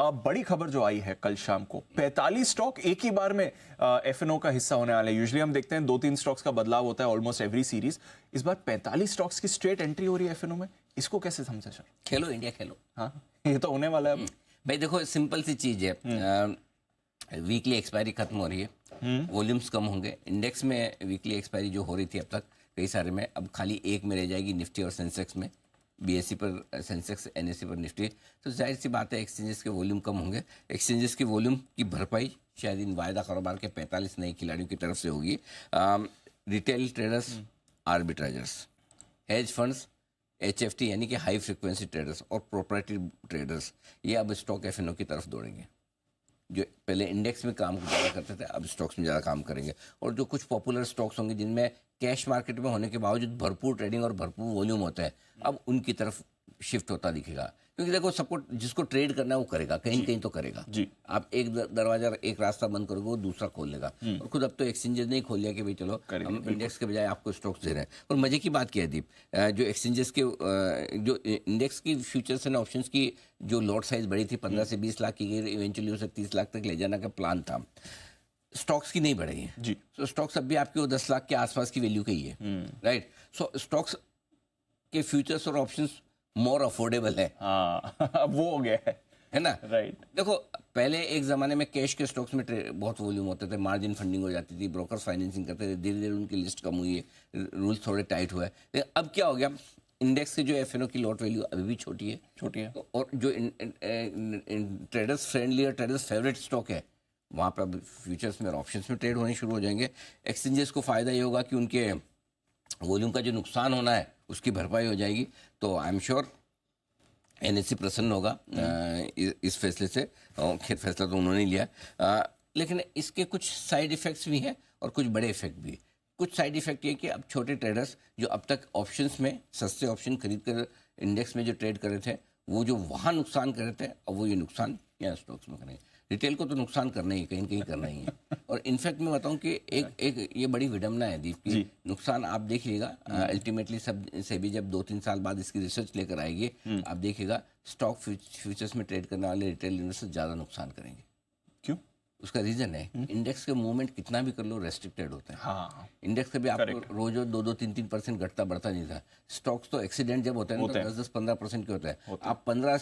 बड़ी खबर जो आई है कल शाम को, 45 स्टॉक एक ही बार में एफएनओ का हिस्सा होने वाले हैं। यूजुअली हम देखते हैं 2-3 स्टॉक्स का बदलाव होता है ऑलमोस्ट एवरी सीरीज। इस बार 45 स्टॉक्स की स्ट्रेट एंट्री हो रही है एफएनओ में। इसको कैसे समझे सर? खेलो इंडिया खेलो। हाँ, ये तो होने वाला है अब। भाई देखो, सिंपल सी चीज है। वीकली एक्सपायरी खत्म हो रही है, वॉल्यूम्स कम होंगे। इंडेक्स में वीकली एक्सपायरी जो हो रही थी अब तक कई सारे में, अब खाली एक में रह जाएगी, निफ्टी और सेंसेक्स में। बीएससी पर सेंसेक्स, एनएससी पर निफ्टी। तो जाहिर सी बात है एक्सचेंजेस के वॉल्यूम कम होंगे। एक्सचेंजेस की वॉल्यूम की भरपाई शायद इन वायदा कारोबार के 45 नए खिलाड़ियों की तरफ से होगी। रिटेल ट्रेडर्स, आर्बिट्राइजर्स, हेज फंड्स, एचएफटी यानी कि हाई फ्रिक्वेंसी ट्रेडर्स और प्रोप्राइटरी ट्रेडर्स, ये अब स्टॉक एफएनओ की तरफ दौड़ेंगे। जो पहले इंडेक्स में काम ज़्यादा करते थे, अब स्टॉक्स में ज़्यादा काम करेंगे। और जो कुछ पॉपुलर स्टॉक्स होंगे जिनमें कैश मार्केट में होने के बावजूद भरपूर ट्रेडिंग और भरपूर वॉल्यूम होता है, अब उनकी तरफ शिफ्ट होता दिखेगा। क्योंकि देखो, सबको जिसको ट्रेड करना है वो करेगा, कहीं न कहीं तो करेगा जी। आप एक दरवाजा, एक रास्ता बंद करोगे, वो दूसरा खोल लेगा। और खुद अब तो एक्सचेंजेस ने ही खोल लिया कि भाई चलो हम इंडेक्स के बजाय आपको स्टॉक्स दे रहे हैं। और मजे की बात क्या है दीप, जो एक्सचेंजेस के जो इंडेक्स की फ्यूचर्स एंड ऑप्शंस की जो लॉट साइज बढ़ी थी 15 से 20 लाख की गई, इवेंचुअली उसे 30 लाख तक ले जाने का प्लान था। स्टॉक्स की नहीं बढ़ी है जी। तो स्टॉक्स अब भी आपके वो 10 लाख के आसपास की वैल्यू का ही है, राइट। सो स्टॉक्स के फ्यूचर्स और ऑप्शंस मोर अफोर्डेबल है। हाँ, अब वो हो गया है ना, राइट। देखो, पहले एक जमाने में कैश के स्टॉक्स में बहुत वॉल्यूम होते थे, मार्जिन फंडिंग हो जाती थी, ब्रोकर्स फाइनेंसिंग करते थे, धीरे धीरे उनकी लिस्ट कम हुई है, रूल्स थोड़े टाइट हुए। लेकिन अब क्या हो गया, इंडेक्स की जो एफएनओ की लॉट वैल्यू अभी भी छोटी है तो, और जो ट्रेडर्स फ्रेंडली और ट्रेडर्स फेवरेट स्टॉक है, वहाँ पर अब फ्यूचर्स में और ऑप्शंस में ट्रेड होने शुरू हो जाएंगे। एक्सचेंजेस को फ़ायदा ये होगा कि उनके वॉल्यूम का जो नुकसान होना है उसकी भरपाई हो जाएगी। तो आई एम श्योर एनएससी प्रसन्न होगा इस फैसले से। खैर, फैसला तो उन्होंने लिया, लेकिन इसके कुछ साइड इफ़ेक्ट्स भी हैं और कुछ बड़े इफेक्ट भी। कुछ साइड इफेक्ट ये कि अब छोटे ट्रेडर्स जो अब तक ऑप्शंस में सस्ते ऑप्शन खरीद कर इंडेक्स में जो ट्रेड कर रहे थे, वो जो वहाँ नुकसान कर रहे थे, अब वो ये नुकसान यहाँ स्टॉक्स में करेंगे। रिटेल को तो नुकसान करना ही, कहीं कहीं करना ही है। और इनफैक्ट मैं बताऊं कि एक ये बड़ी विडम्बना है दीप की, नुकसान आप देख लीजिएगा। अल्टीमेटली सब से भी जब 2-3 साल बाद इसकी रिसर्च लेकर आएगी, आप देखिएगा स्टॉक फ्यूचर्स में ट्रेड करने वाले रिटेल इन्वेस्टर्स ज़्यादा नुकसान करेंगे। क्यों? उसका रीजन है, इंडेक्स के मूवमेंट कितना भी कर लो रेस्ट्रिक्टेड होता है। हाँ, इंडेक्स का भी आपको रोज 2-2, 3-3% घटता बढ़ता नहीं था। स्टॉक्स तो एक्सीडेंट जब होता है तो 10-15% के होता है। आप 15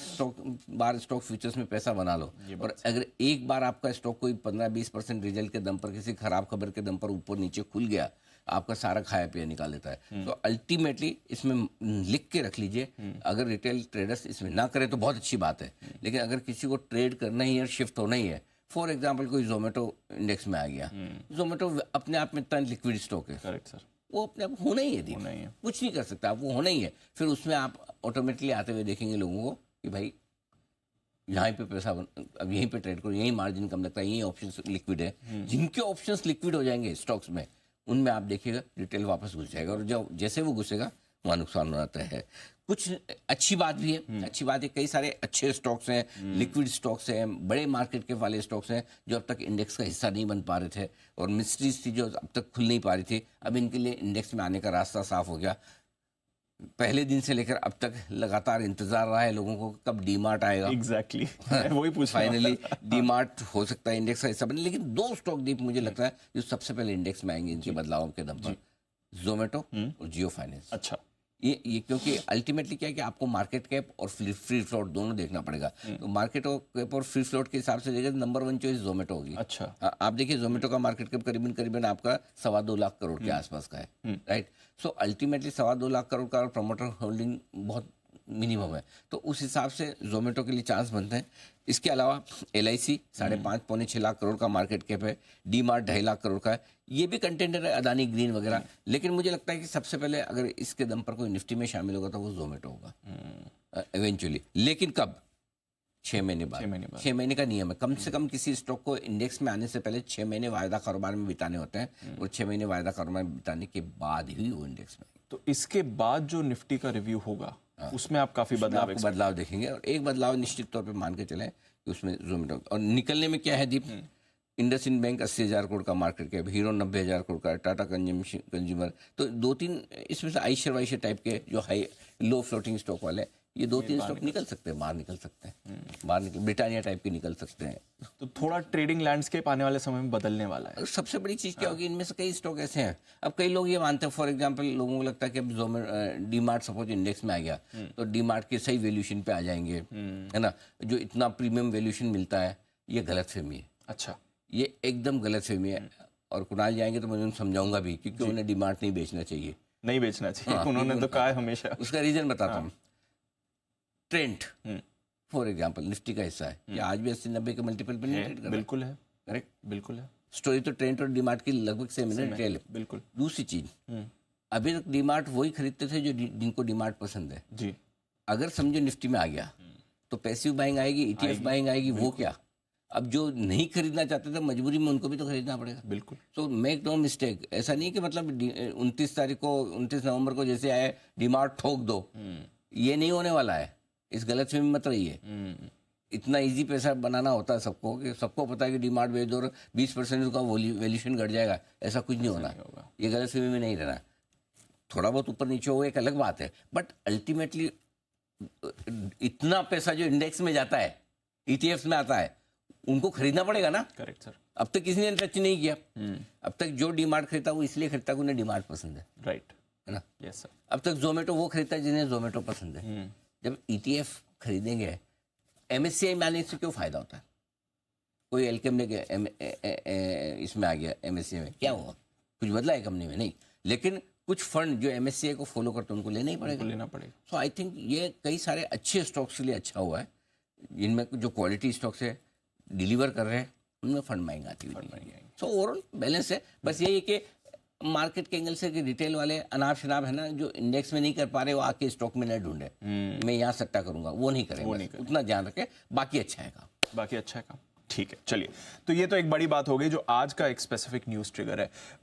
बार स्टॉक फ्यूचर्स में पैसा बना लो, और अगर एक बार आपका स्टॉक कोई 15-20% रिजल्ट के दम पर, किसी खराब खबर के दम पर ऊपर नीचे खुल गया, आपका सारा खाया पिया निकाल लेता है। तो अल्टीमेटली इसमें लिख के रख लीजिए, अगर रिटेल ट्रेडर्स इसमें ना करें तो बहुत अच्छी बात है, लेकिन अगर किसी को ट्रेड करना ही है, शिफ्ट होना ही है, फॉर एग्जाम्पल कोई जोमेटो इंडेक्स में आ गया, जोमेटो अपने आप में इतना लिक्विड स्टॉक है, करेक्ट सर, वो अपने आप होना ही है, कुछ नहीं कर सकता आप, वो होना ही है। फिर उसमें आप ऑटोमेटिकली आते हुए देखेंगे लोगों को कि भाई यहाँ पे पैसा अब यहीं पे ट्रेड करो, यहीं मार्जिन कम लगता है, यहीं ऑप्शंस लिक्विड है। जिनके ऑप्शंस लिक्विड हो जाएंगे स्टॉक्स में, उनमें आप देखिएगा रिटेल वापस घुस जाएगा, और जब जैसे वो घुसेगा वहाँ नुकसान हो जाता है। कुछ अच्छी बात भी है, अच्छी बात है, कई सारे अच्छे स्टॉक्स हैं, लिक्विड स्टॉक्स हैं, बड़े मार्केट के वाले स्टॉक्स हैं जो अब तक इंडेक्स का हिस्सा नहीं बन पा रहे थे, और मिस्ट्रीज थी जो अब तक खुल नहीं पा रही थी, अब इनके लिए इंडेक्स में आने का रास्ता साफ हो गया। पहले दिन से लेकर अब तक लगातार इंतजार रहा है लोगों को कब डीमार्ट आएगा। एग्जैक्टली वही पूछ, फाइनली डीमार्ट हो सकता है इंडेक्स का हिस्सा बने। लेकिन 2 स्टॉक दीप मुझे लगता है जो सबसे पहले इंडेक्स में आएंगे इनके बदलावों के दम पर, जोमेटो और जियो फाइनेंस। अच्छा, ये क्योंकि अल्टीमेटली क्या है कि आपको मार्केट कैप और फ्री फ्लोट दोनों देखना पड़ेगा। तो मार्केट कैप और फ्री फ्लोट के हिसाब से देखिए नंबर 1 चॉइस जोमेटो होगी। अच्छा, आप देखिए जोमेटो का मार्केट कैप करीबन आपका 2.25 लाख करोड़ के आसपास का है, right. So ultimately 2.25 lakh crore का प्रमोटर होल्डिंग बहुत मिनिमम है, तो उस हिसाब से जोमेटो के लिए चांस बनते हैं। इसके अलावा LIC 5.5-6 लाख करोड़ का मार्केट कैप है, डी मार्ट 2.5 लाख करोड़ का है, ये भी कंटेंडर है, अदानी ग्रीन वगैरह। लेकिन मुझे लगता है कि सबसे पहले अगर इसके दम पर कोई निफ्टी में शामिल होगा तो वो जोमेटो होगा इवेंचुअली। लेकिन कब? 6 महीने बाद। 6 महीने का नियम है, कम से कम किसी स्टॉक को इंडेक्स में आने से पहले 6 महीने वायदा कारोबार में बिताने होते हैं, और 6 महीने वायदा कारोबार में बिताने के बाद ही वो इंडेक्स में। तो इसके बाद जो निफ्टी का रिव्यू होगा उसमें आप काफी बदलाव देखेंगे, और एक बदलाव निश्चित तौर पे मान के चले कि उसमें जोमेटो, और निकलने में क्या है दीप, इंडसइंड बैंक 80,000 करोड़ का मार्केट कैप, हीरो 90,000 करोड़ का, टाटा कंज्यूमर, तो 2-3 इसमें से आइशर वाइशर टाइप के जो हाई लो फ्लोटिंग स्टॉक वाले ये 2-3 स्टॉक निकल सकते हैं, बाहर निकल सकते हैं, बाहर निकल, ब्रिटानिया टाइप के निकल सकते हैं। तो थोड़ा ट्रेडिंग लैंडस्केप आने वाले समय में बदलने वाला है। और सबसे बड़ी चीज़ क्या होगी, इनमें से कई स्टॉक ऐसे हैं, अब कई लोग ये मानते हैं, फॉर एग्जांपल लोगों को लगता है कि अब डी मार्ट सपोज इंडेक्स में आ गया तो डी मार्ट के सही वैल्यूएशन पे आ जाएंगे, है ना, जो इतना प्रीमियम वैल्यूएशन मिलता है, ये गलतफहमी है। अच्छा, ये एकदम गलतफहमी है, और कुणाल जाएंगे तो मैं उन्हें समझाऊंगा भी, क्योंकि उन्हें डी मार्ट नहीं बेचना चाहिए। नहीं बेचना चाहिए, हाँ, उन्होंने तो कहा है हमेशा। उसका रीजन बताता हूँ। ट्रेंड फॉर एग्जांपल निफ्टी का हिस्सा है, ये आज भी 80-90 के मल्टीपल पे नहीं ट्रेड कर रहा है। बिल्कुल है, करेक्ट, बिल्कुल है, स्टोरी तो ट्रेंड और डीमार्ट की लगभग सेम है, रिटेल है। बिल्कुल। दूसरी चीज, अभी तक डीमार्ट वही खरीदते थे जो जिनको डीमार्ट पसंद है। जी, अगर समझो निफ्टी में आ गया तो पैसिव बाइंग आएगी, ईटीएफ बाइंग आएगी, वो क्या, अब जो नहीं खरीदना चाहते थे मजबूरी में उनको भी तो खरीदना पड़ेगा। बिल्कुल। सो मेक नो मिस्टेक, ऐसा नहीं कि मतलब 29 नवंबर को जैसे आए डीमार्ट ठोक दो, ये नहीं होने वाला है, इस गलतफहमी मत रहिए। इतना इजी पैसा बनाना होता है सबको, कि सबको पता है कि डीमार्ट भेज दो और 20% उसका वैल्यूएशन घट जाएगा, ऐसा कुछ नहीं होना। ये गलतफहमी में नहीं रहना, थोड़ा बहुत ऊपर नीचे हो एक अलग बात है, बट अल्टीमेटली इतना पैसा जो इंडेक्स में जाता है, ईटीएफ में आता है, उनको खरीदना पड़ेगा ना। Correct sir. अब तक किसी ने टच नहीं किया। अब तक जो डीमार्ट खरीदता वो इसलिए खरीदता कि उन्हें डीमार्ट पसंद है, राइट, है ना। Yes sir. अब तक जोमेटो वो खरीदता है जिन्हें जोमेटो पसंद है। जब ईटीएफ खरीदेंगे, एमएससीआई में आने से क्यों फायदा होता है? कोई एलकेम ने इसमें आ गया एमएससीआई में, क्या हुआ? कुछ बदला है कंपनी में? नहीं, लेकिन कुछ फंड जो एमएससीआई को फॉलो करते हैं उनको लेना ही पड़ेगा। सो आई थिंक ये कई सारे अच्छे स्टॉक्स के लिए अच्छा हुआ है, जिनमें जो क्वालिटी स्टॉक्स है डिलीवर कर रहे हैं, उनमें फंड माइंग आती हुई। सो ओवरऑल बैलेंस है। बस यही है कि मार्केट के एंगल से कि रिटेल वाले अनाप शनाप है ना, जो इंडेक्स में नहीं कर पा रहे वो आके स्टॉक में न ढूंढे, मैं यहाँ सट्टा करूंगा, वो नहीं करेंगे, उतना ध्यान रखें, बाकी अच्छा है काम, बाकी अच्छा है काम। ठीक है, चलिए, तो ये तो एक बड़ी बात हो गई जो आज का एक स्पेसिफिक न्यूज़ ट्रिगर है।